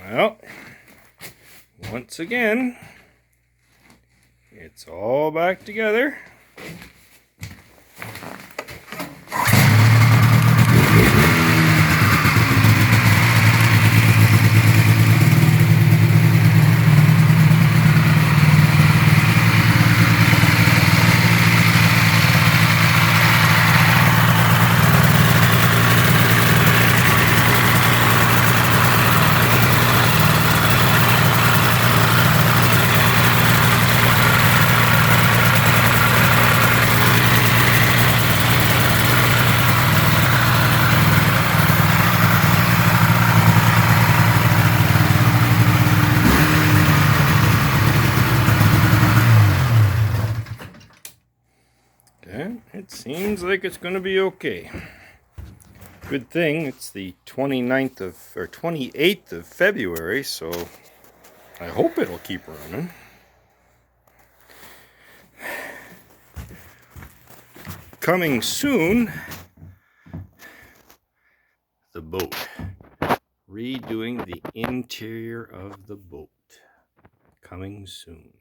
Well, once again, it's all back together. Okay, it seems like it's going to be okay. Good thing it's the 28th of February, so I hope it'll keep running. Coming soon, the boat. Redoing the interior of the boat. Coming soon.